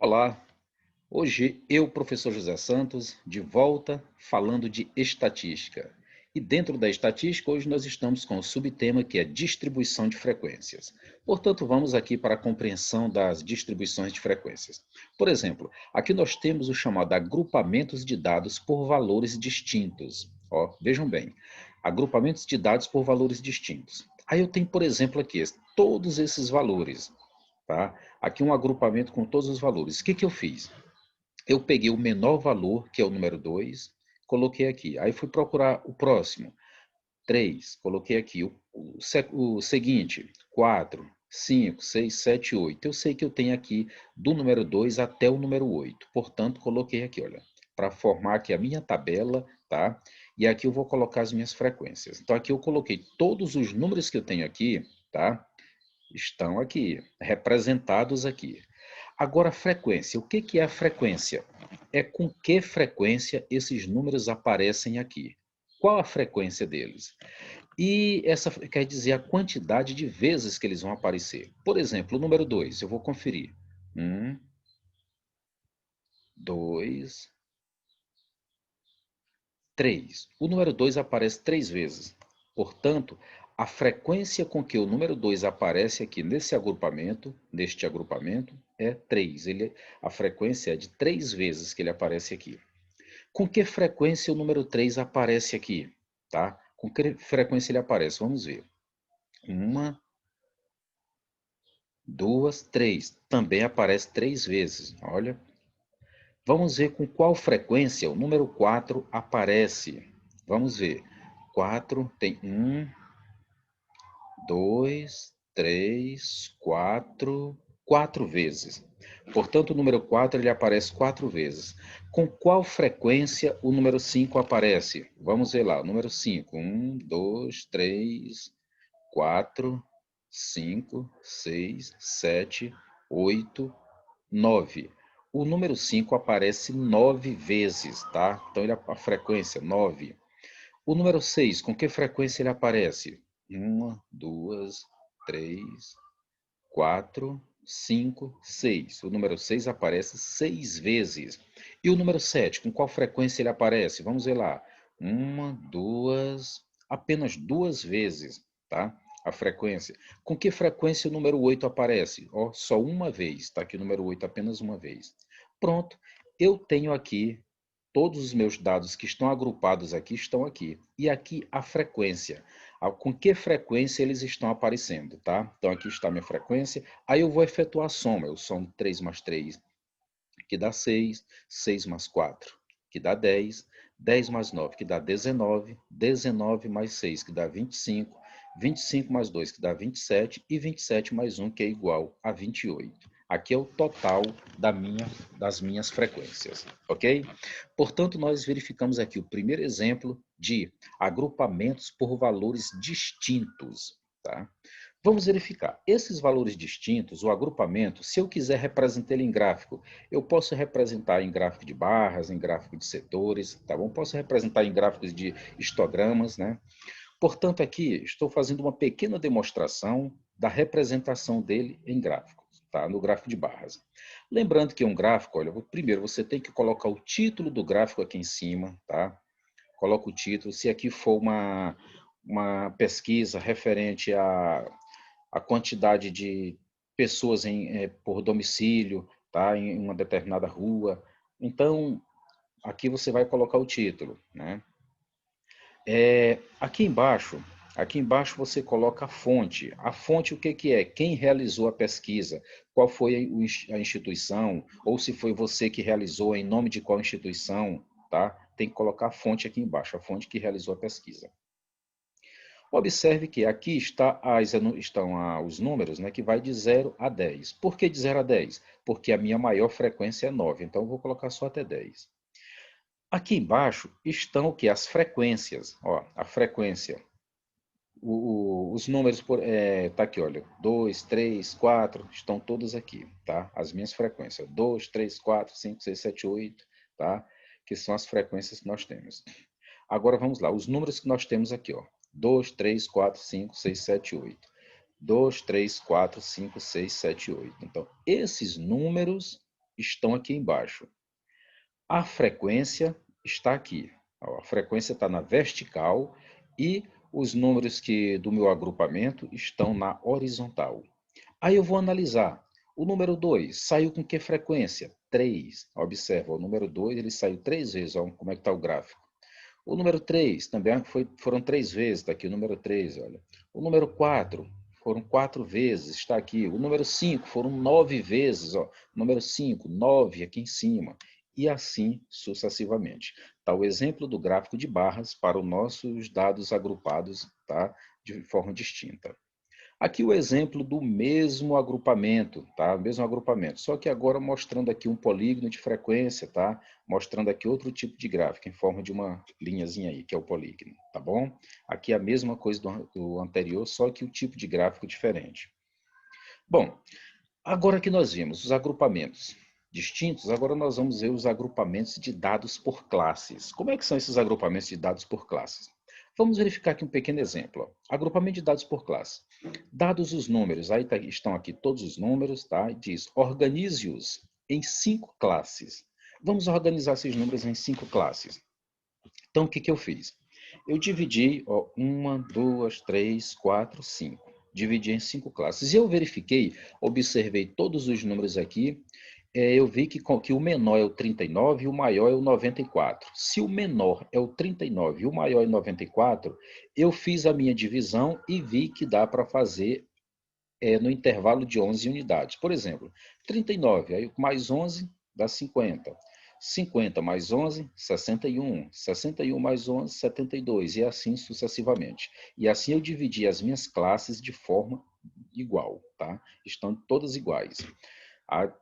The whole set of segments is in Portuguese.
Olá, hoje eu, professor José Santos, de volta falando de estatística. E dentro da estatística, hoje nós estamos com o subtema que é distribuição de frequências. Portanto, vamos aqui para a compreensão das distribuições de frequências. Por exemplo, aqui nós temos o chamado agrupamentos de dados por valores distintos. Ó, vejam bem, agrupamentos de dados por valores distintos. Aí eu tenho, por exemplo, aqui todos esses valores, tá? Aqui um agrupamento com todos os valores. O que eu fiz? Eu peguei o menor valor, que é o número 2, coloquei aqui. Aí fui procurar o próximo, 3, coloquei aqui. O seguinte, 4, 5, 6, 7, 8. Eu sei que eu tenho aqui do número 2 até o número 8. Portanto, coloquei aqui, olha, para formar aqui a minha tabela, tá? E aqui eu vou colocar as minhas frequências. Então, aqui eu coloquei todos os números que eu tenho aqui, tá? Estão aqui, representados aqui. Agora, frequência. O que é a frequência? É com que frequência esses números aparecem aqui. Qual a frequência deles? E essa quer dizer a quantidade de vezes que eles vão aparecer. Por exemplo, o número 2, eu vou conferir. 2, 3. O número 2 aparece 3 vezes. Portanto, a frequência com que o número 2 aparece aqui neste agrupamento, é 3. A frequência é de 3 vezes que ele aparece aqui. Com que frequência o número 3 aparece aqui? Tá? Com que frequência ele aparece? Vamos ver. 1, 2, 3. Também aparece 3 vezes. Olha. Vamos ver com qual frequência o número 4 aparece. Vamos ver. 4 tem 2, 3, 4, 4 vezes. Portanto, o número 4 ele aparece 4 vezes. Com qual frequência o número 5 aparece? Vamos ver lá, o número 5. 2, 3, 4, 5, 6, 7, 8, 9. O número 5 aparece 9 vezes, tá? Então, a frequência 9. O número 6, com que frequência ele aparece? 1, 2, 3, 4, 5, 6. O número 6 aparece 6 vezes. E o número 7, com qual frequência ele aparece? Vamos ver lá. 1, 2, apenas 2 vezes, tá? A frequência. Com que frequência o número 8 aparece? Ó, só uma vez, está aqui o número 8 apenas uma vez. Pronto, eu tenho aqui todos os meus dados que estão agrupados aqui estão aqui. E aqui a frequência. Com que frequência eles estão aparecendo, tá? Então aqui está a minha frequência. Aí eu vou efetuar a soma. Eu somo 3 mais 3, que dá 6. 6 mais 4, que dá 10. 10 mais 9, que dá 19. 19 mais 6, que dá 25. 25 mais 2, que dá 27. E 27 mais 1, que é igual a 28. Aqui é o total das minhas frequências, ok? Portanto, nós verificamos aqui o primeiro exemplo de agrupamentos por valores distintos, tá? Vamos verificar. Esses valores distintos, o agrupamento, se eu quiser representar ele em gráfico, eu posso representar em gráfico de barras, em gráfico de setores, tá bom? Posso representar em gráficos de histogramas, né? Portanto, aqui estou fazendo uma pequena demonstração da representação dele em gráficos, tá? No gráfico de barras. Lembrando que um gráfico, olha, primeiro você tem que colocar o título do gráfico aqui em cima, tá? Coloca o título. Se aqui for uma pesquisa referente à quantidade de pessoas por domicílio, tá? Em uma determinada rua, então aqui você vai colocar o título, né? Aqui embaixo você coloca a fonte. A fonte, o que que é? Quem realizou a pesquisa? Qual foi a instituição? Ou se foi você que realizou, em nome de qual instituição? Tá? Tem que colocar a fonte aqui embaixo, a fonte que realizou a pesquisa. Observe que aqui estão os números, né, que vai de 0 a 10. Por que de 0 a 10? Porque a minha maior frequência é 9, então eu vou colocar só até 10. Aqui embaixo estão o que? As frequências. Ó, a frequência. Os números, tá aqui, olha. 2, 3, 4, estão todos aqui, tá? As minhas frequências. 2, 3, 4, 5, 6, 7, 8, tá? Que são as frequências que nós temos. Agora vamos lá. Os números que nós temos aqui, ó. 2, 3, 4, 5, 6, 7, 8. 2, 3, 4, 5, 6, 7, 8. Então, esses números estão aqui embaixo. A frequência está aqui. A frequência está na vertical e os números do meu agrupamento estão na horizontal. Aí eu vou analisar. O número 2 saiu com que frequência? 3. Observa, o número 2 ele saiu 3 vezes. Olha como é que está o gráfico. O número 3 também foram 3 vezes. Está aqui o número 3. Olha. O número 4 foram 4 vezes. Está aqui. O número 5 foram 9 vezes. Ó. O número 5, 9 aqui em cima. E assim sucessivamente. Tá o exemplo do gráfico de barras para os nossos dados agrupados, tá? De forma distinta. Aqui o exemplo do mesmo agrupamento, tá? Mesmo agrupamento, só que agora mostrando aqui um polígono de frequência, tá? Mostrando aqui outro tipo de gráfico em forma de uma linhazinha aí, que é o polígono, tá bom? Aqui a mesma coisa do anterior, só que o tipo de gráfico diferente. Bom, agora que nós vimos os agrupamentos distintos, agora nós vamos ver os agrupamentos de dados por classes. Como é que são esses agrupamentos de dados por classes? Vamos verificar aqui um pequeno exemplo. Ó. Agrupamento de dados por classe. Dados os números, aí estão aqui todos os números, tá? Diz, organize-os em 5 classes. Vamos organizar esses números em 5 classes. Então, o que eu fiz? Eu dividi, ó, 1, 2, 3, 4, 5. Dividi em 5 classes. E eu verifiquei, observei todos os números aqui, eu vi que o menor é o 39 e o maior é o 94. Se o menor é o 39 e o maior é o 94, eu fiz a minha divisão e vi que dá para fazer no intervalo de 11 unidades. Por exemplo, 39, aí mais 11 dá 50. 50 mais 11, 61. 61 mais 11, 72. E assim sucessivamente. E assim eu dividi as minhas classes de forma igual, tá? Estão todas iguais.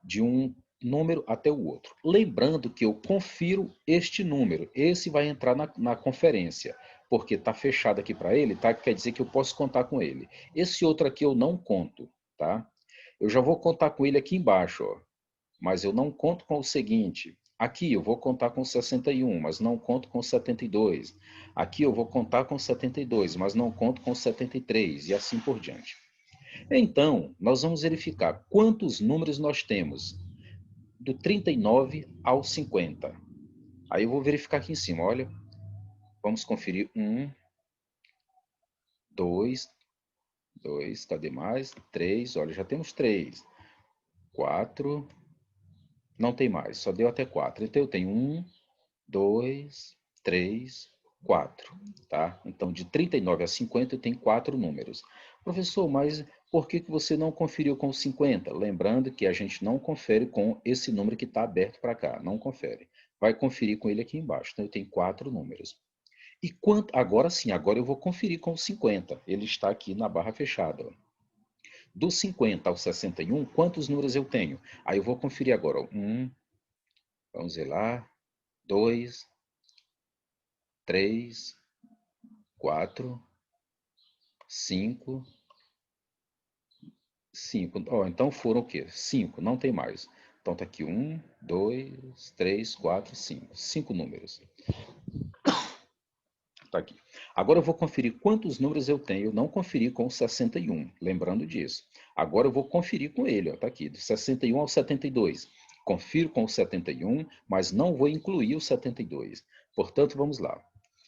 De um número até o outro. Lembrando que eu confiro este número. Esse vai entrar na conferência, porque está fechado aqui para ele, tá? Quer dizer que eu posso contar com ele. Esse outro aqui eu não conto, tá? Eu já vou contar com ele aqui embaixo, ó. Mas eu não conto com o seguinte. Aqui eu vou contar com 61, mas não conto com 72. Aqui eu vou contar com 72, mas não conto com 73, e assim por diante. Então, nós vamos verificar quantos números nós temos do 39 ao 50. Aí eu vou verificar aqui em cima, olha. Vamos conferir. 1, 2, cadê mais? 3, olha, já temos 3. 4, não tem mais, só deu até 4. Então eu tenho 1, 2, 3, 4, tá? Então de 39 a 50 eu tenho 4 números. Professor, mas por que você não conferiu com 50? Lembrando que a gente não confere com esse número que está aberto para cá, não confere. Vai conferir com ele aqui embaixo. Então eu tenho 4 números. E agora sim, agora eu vou conferir com o 50. Ele está aqui na barra fechada. Ó. Do 50 ao 61, quantos números eu tenho? Aí eu vou conferir agora. 1, vamos ver lá, 2, 3, 4, 5, 5. Oh, então foram o quê? 5, não tem mais. Então tá aqui 1, 2, 3, 4, 5. 5 números. Tá aqui. Agora eu vou conferir quantos números eu tenho. Eu não conferi com o 61, lembrando disso. Agora eu vou conferir com ele, ó, tá aqui, do 61 ao 72. Confiro com o 71, mas não vou incluir o 72. Portanto, vamos lá.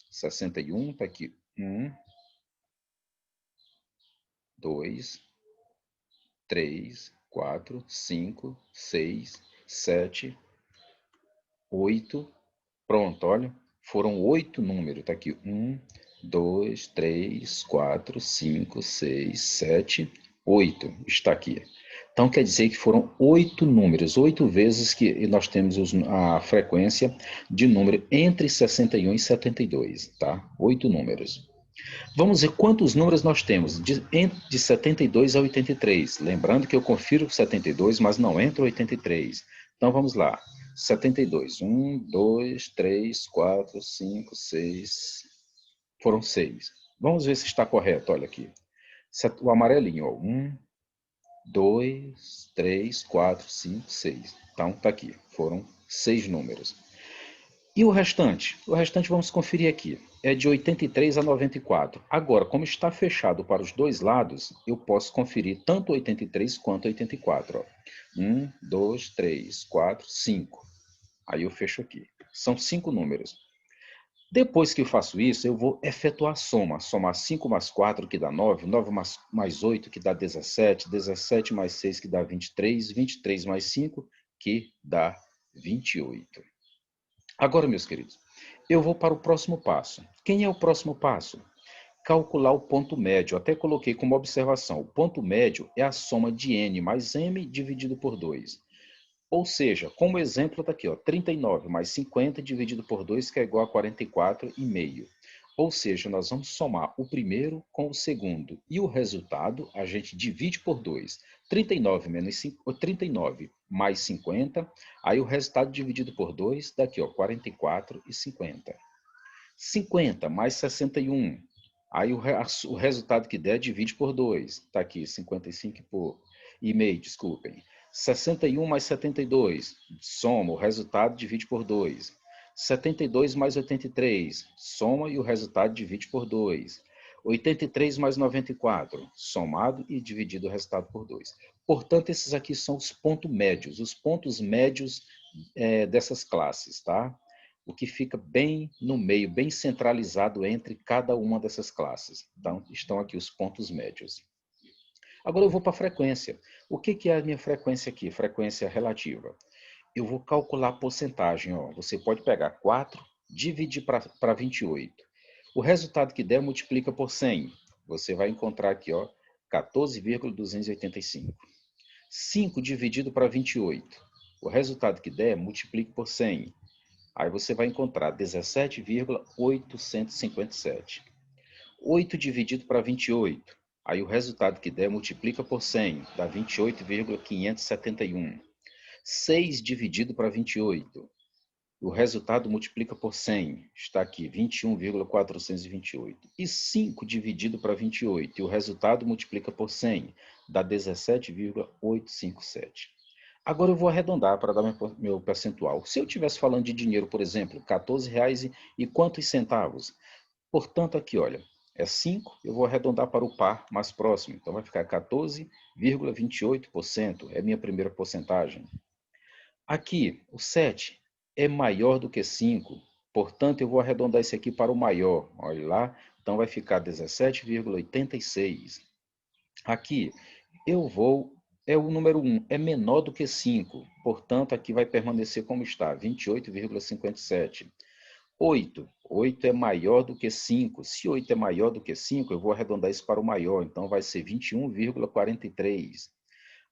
61, tá aqui. 1, 2, 3, 4, 5, 6, 7, 8. Pronto, olha. Foram 8 números. Tá aqui. 1, 2, 3, 4, 5, 6, 7, 8. Está aqui. Então quer dizer que foram 8 números, 8 vezes que nós temos a frequência de número entre 61 e 72, tá? 8 números. Vamos ver quantos números nós temos de 72 a 83. Lembrando que eu confiro 72, mas não entra 83. Então vamos lá. 72. 1, 2, 3, 4, 5, 6. Foram 6. Vamos ver se está correto. Olha aqui. O amarelinho. Ó. 1, 2, 3, 4, 5, 6. Então está aqui. Foram 6 números. E o restante? O restante vamos conferir aqui. É de 83 a 94. Agora, como está fechado para os dois lados, eu posso conferir tanto 83 quanto 84. Ó. 1, 2, 3, 4, 5. Aí eu fecho aqui. São 5 números. Depois que eu faço isso, eu vou efetuar a soma. Somar 5 mais 4, que dá 9, 9 mais 8, que dá 17, 17 mais 6, que dá 23, 23 mais 5, que dá 28. Agora, meus queridos, eu vou para o próximo passo. Quem é o próximo passo? Calcular o ponto médio. Até coloquei como observação. O ponto médio é a soma de n mais m dividido por 2. Ou seja, como exemplo está aqui, ó, 39 mais 50 dividido por 2, que é igual a 44,5. Ou seja, nós vamos somar o primeiro com o segundo. E o resultado a gente divide por 2. 39 39 mais 50, aí o resultado dividido por 2, daqui, ó, 44,50. 50 mais 61, aí o resultado que der divide por 2. Está aqui, 55 e meio, desculpem. 61 mais 72, soma, o resultado divide por 2. 72 mais 83, soma e o resultado divide por 2. 83 mais 94, somado e dividido o resultado por 2. Portanto, esses aqui são os pontos médios, dessas classes, tá? O que fica bem no meio, bem centralizado entre cada uma dessas classes. Então, estão aqui os pontos médios. Agora eu vou para a frequência. O que é a minha frequência aqui? Frequência relativa. Eu vou calcular a porcentagem. Ó. Você pode pegar 4, dividir para 28. O resultado que der, multiplica por 100. Você vai encontrar aqui, ó, 14,285. 5 dividido para 28. O resultado que der, multiplique por 100. Aí você vai encontrar 17,857. 8 dividido para 28. Aí o resultado que der, multiplica por 100, dá 28,571. 6 dividido para 28. O resultado multiplica por 100, está aqui, 21,428. E 5 dividido para 28, e o resultado multiplica por 100, dá 17,857. Agora eu vou arredondar para dar meu percentual. Se eu estivesse falando de dinheiro, por exemplo, R$ 14 e quantos centavos? Portanto, aqui, olha, é 5, eu vou arredondar para o par mais próximo. Então vai ficar 14,28%, é a minha primeira porcentagem. Aqui, o 7 é maior do que 5, portanto, eu vou arredondar esse aqui para o maior. Olha lá, então vai ficar 17,86. Aqui, é o número 1, é menor do que 5, portanto, aqui vai permanecer como está, 28,57. 8 é maior do que 5. Se 8 é maior do que 5, eu vou arredondar isso para o maior, então vai ser 21,43.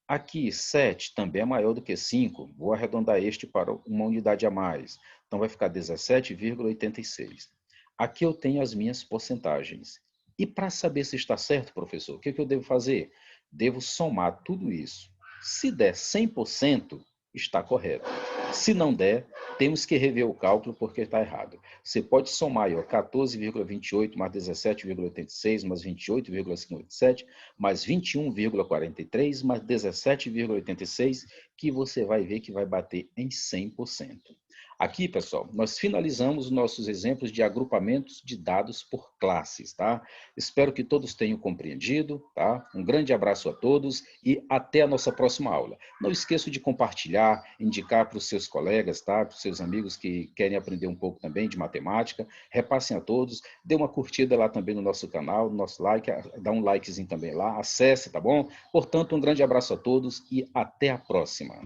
Aqui, 7 também é maior do que 5, vou arredondar este para uma unidade a mais, então vai ficar 17,86. Aqui eu tenho as minhas porcentagens. E para saber se está certo, professor, o que eu devo fazer? Devo somar tudo isso. Se der 100%, está correto. Se não der, temos que rever o cálculo porque está errado. Você pode somar aí, ó, 14,28 mais 17,86 mais 28,57 mais 21,43 mais 17,86, que você vai ver que vai bater em 100%. Aqui, pessoal, nós finalizamos nossos exemplos de agrupamentos de dados por classes, tá? Espero que todos tenham compreendido, tá? Um grande abraço a todos e até a nossa próxima aula. Não esqueça de compartilhar, indicar para os seus colegas, tá? Para os seus amigos que querem aprender um pouco também de matemática. Repassem a todos, dê uma curtida lá também no nosso canal, no nosso like, dá um likezinho também lá, acesse, tá bom? Portanto, um grande abraço a todos e até a próxima.